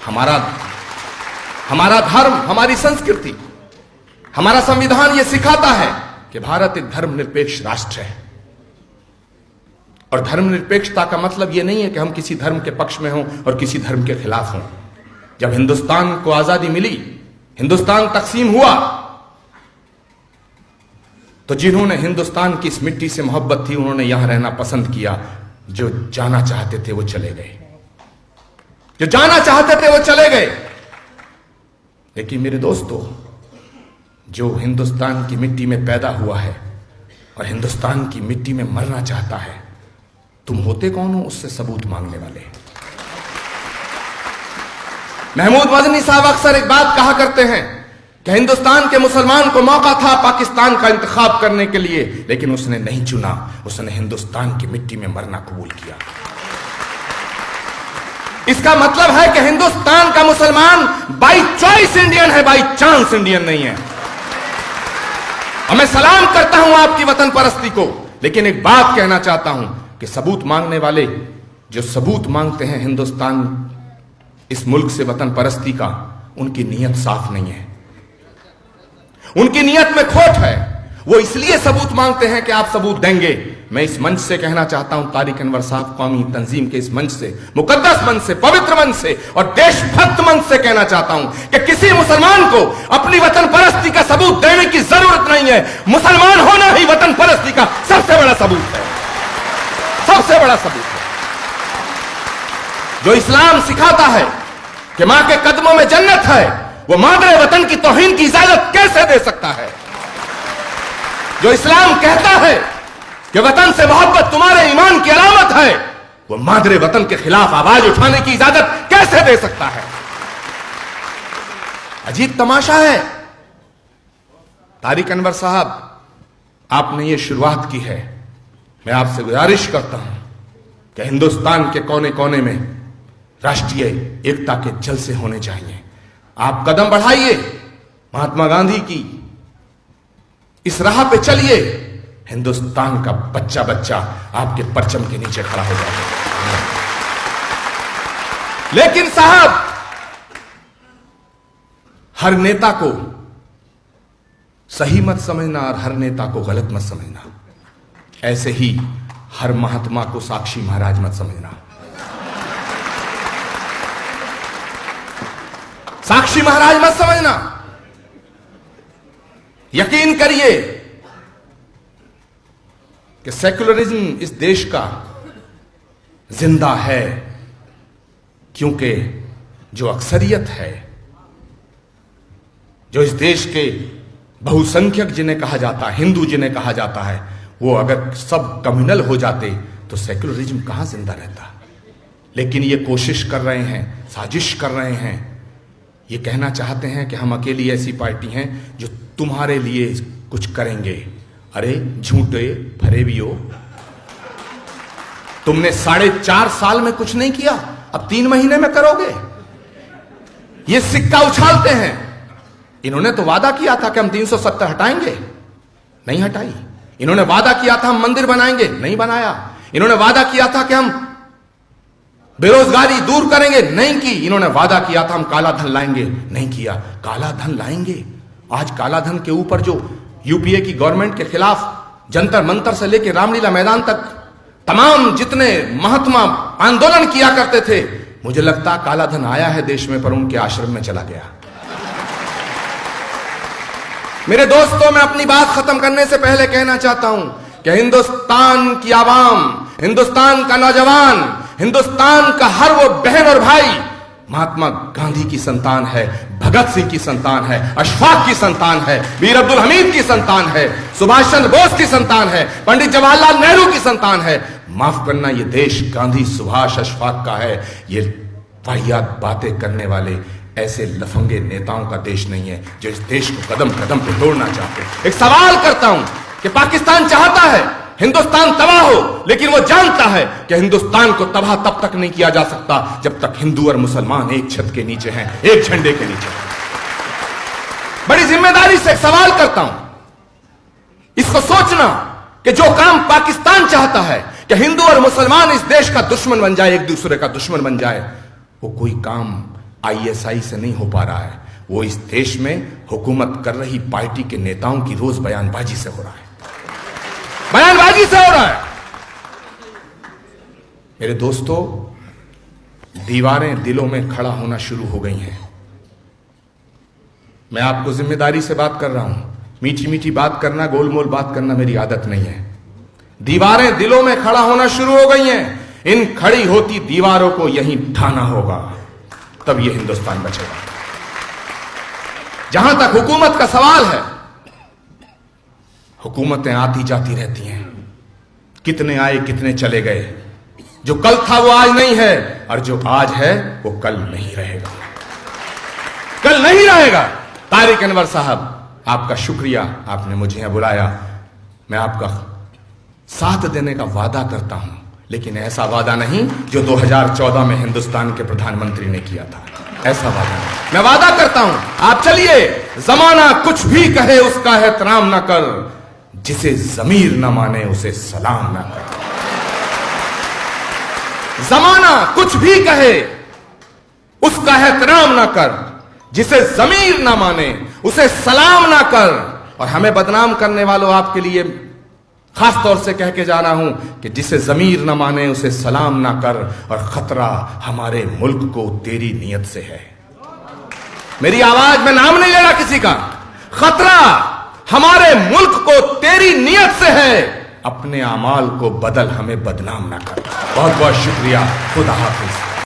हमारा धर्म, हमारी संस्कृति, हमारा संविधान यह सिखाता है कि भारत एक धर्मनिरपेक्ष राष्ट्र है। और धर्मनिरपेक्षता का मतलब यह नहीं है कि हम किसी धर्म के पक्ष में हों और किसी धर्म के खिलाफ हों। जब हिंदुस्तान को आजादी मिली, हिंदुस्तान तकसीम हुआ, तो जिन्होंने हिंदुस्तान की इस मिट्टी से मोहब्बत थी उन्होंने यहां रहना पसंद किया। जो जाना चाहते थे वो चले गए, जो जाना चाहते थे वो चले गए। लेकिन मेरे दोस्तों, जो हिंदुस्तान की मिट्टी में पैदा हुआ है और हिंदुस्तान की मिट्टी में मरना चाहता है, तुम होते कौन हो उससे सबूत मांगने वाले? महमूद मदनी साहब अक्सर एक बात कहा करते हैं कि हिंदुस्तान के मुसलमान को मौका था पाकिस्तान का इंतखाब करने के लिए, लेकिन उसने नहीं चुना, उसने हिंदुस्तान की मिट्टी में मरना कबूल किया। इसका मतलब है कि हिंदुस्तान का मुसलमान बाई चॉइस इंडियन है, बाई चांस इंडियन नहीं है। और मैं सलाम करता हूं आपकी वतन परस्ती को, लेकिन एक बात कहना चाहता हूं कि सबूत मांगने वाले जो सबूत मांगते हैं हिंदुस्तान, इस मुल्क से वतन परस्ती का, उनकी नीयत साफ नहीं है, उनकी नीयत में खोट है। वो इसलिए सबूत मांगते हैं कि आप सबूत देंगे। मैं इस मंच से कहना चाहता हूं, तारिक अनवर साहब कौमी तंजीम के इस मंच से, मुकद्दस मंच से, पवित्र मंच से और देशभक्त मंच से कहना चाहता हूं कि किसी मुसलमान को अपनी वतन परस्ती का सबूत देने की जरूरत नहीं है। मुसलमान होना ही वतन परस्ती का सबसे बड़ा सबूत है, सबसे बड़ा सबूत है। जो इस्लाम सिखाता है कि मां के कदमों में जन्नत है, वो मादरे वतन की तौहीन की इजाजत कैसे दे सकता है? जो इस्लाम कहता है कि वतन से मोहब्बत तुम्हारे ईमान की अलामत है, वो मादरे वतन के खिलाफ आवाज उठाने की इजाजत कैसे दे सकता है? अजीब तमाशा है। तारिक अनवर साहब, आपने ये शुरुआत की है, मैं आपसे गुजारिश करता हूं कि हिंदुस्तान के कोने कोने में राष्ट्रीय एकता के जलसे होने चाहिए। आप कदम बढ़ाइए, महात्मा गांधी की इस राह पे चलिए, हिंदुस्तान का बच्चा बच्चा आपके परचम के नीचे खड़ा हो जाएगा। लेकिन साहब, हर नेता को सही मत समझना और हर नेता को गलत मत समझना। ऐसे ही हर महात्मा को साक्षी महाराज मत समझना। साक्षी महाराज मत समझना। यकीन करिए कि सेक्युलरिज्म इस देश का जिंदा है, क्योंकि जो अक्सरियत है, जो इस देश के बहुसंख्यक जिन्हें कहा जाता है, हिंदू जिन्हें कहा जाता है, वो अगर सब कम्युनल हो जाते तो सेक्युलरिज्म कहां जिंदा रहता। लेकिन ये कोशिश कर रहे हैं, साजिश कर रहे हैं, ये कहना चाहते हैं कि हम अकेली ऐसी पार्टी हैं जो तुम्हारे लिए कुछ करेंगे। अरे झूठे फरेबियो, तुमने 4.5 साल में कुछ नहीं किया, अब 3 महीने में करोगे? ये सिक्का उछालते हैं। इन्होंने तो वादा किया था कि हम 370 हटाएंगे, नहीं हटाई। इन्होंने वादा किया था हम मंदिर बनाएंगे, नहीं बनाया। इन्होंने वादा किया था कि हम बेरोजगारी दूर करेंगे, नहीं की। इन्होंने वादा किया था हम काला धन लाएंगे, नहीं किया। काला धन लाएंगे। आज काला धन के ऊपर जो यूपीए की गवर्नमेंट के खिलाफ जंतर मंतर से लेकर रामलीला मैदान तक तमाम जितने महात्मा आंदोलन किया करते थे, मुझे लगता काला धन आया है देश में, पर उनके आश्रम में चला गया। मेरे दोस्तों, मैं अपनी बात खत्म करने से पहले कहना चाहता हूं कि हिंदुस्तान की आवाम, हिंदुस्तान का नौजवान, हिंदुस्तान का हर वो बहन और भाई महात्मा गांधी की संतान है, भगत सिंह की संतान है, अशफाक की संतान है, वीर अब्दुल हमीद की संतान है, सुभाष चंद्र बोस की संतान है, पंडित जवाहरलाल नेहरू की संतान है। माफ करना, ये देश गांधी, सुभाष, अशफाक का है। ये वाहियात बातें करने वाले ऐसे लफंगे नेताओं का देश नहीं है जो इस देश को कदम कदम पे तोड़ना चाहते हैं। एक सवाल करता हूं कि पाकिस्तान चाहता है हिंदुस्तान तबाह हो, लेकिन वो जानता है कि हिंदुस्तान को तबाह तब तक नहीं किया जा सकता जब तक हिंदू और मुसलमान एक छत के नीचे हैं, एक झंडे के नीचे। बड़ी जिम्मेदारी से सवाल करता हूं, इसको सोचना कि जो काम पाकिस्तान चाहता है कि हिंदू और मुसलमान इस देश का दुश्मन बन जाए, एक दूसरे का दुश्मन बन जाए, वो कोई काम आईएसआई से नहीं हो पा रहा है, वो इस देश में हुकूमत कर रही पार्टी के नेताओं की रोज बयानबाजी से हो रहा है, बयानबाजी से हो रहा है। मेरे दोस्तों, दीवारें दिलों में खड़ा होना शुरू हो गई हैं। मैं आपको जिम्मेदारी से बात कर रहा हूं। मीठी मीठी बात करना, गोलमोल बात करना मेरी आदत नहीं है। दीवारें दिलों में खड़ा होना शुरू हो गई हैं। इन खड़ी होती दीवारों को यहीं ढाना होगा, तब यह हिंदुस्तान बचेगा। जहां तक हुकूमत का सवाल है, हुकूमतें आती जाती रहती हैं। कितने आए कितने चले गए। जो कल था वो आज नहीं है, और जो आज है वो कल नहीं रहेगा, कल नहीं रहेगा। तारिक अनवर साहब, आपका शुक्रिया, आपने मुझे यहां बुलाया। मैं आपका साथ देने का वादा करता हूं, लेकिन ऐसा वादा नहीं जो 2014 में हिंदुस्तान के प्रधानमंत्री ने किया था। ऐसा वादा नहीं। मैं वादा करता हूं, आप चलिए। जमाना कुछ भी कहे उसका एहतराम ना कर, जिसे जमीर ना माने उसे सलाम ना कर। जमाना कुछ भी कहे उसका एहतराम ना कर, जिसे जमीर ना माने उसे सलाम ना कर। और हमें बदनाम करने वालों, आपके लिए खास तौर से कह के जा रहा हूं कि जिसे जमीर ना माने उसे सलाम ना कर। और खतरा हमारे मुल्क को तेरी नीयत से है। मेरी आवाज में नाम नहीं ले रहा किसी का। खतरा हमारे मुल्क को तेरी नीयत से है। अपने अमाल को बदल, हमें बदनाम ना कर। बहुत बहुत शुक्रिया। खुदा हाफिज।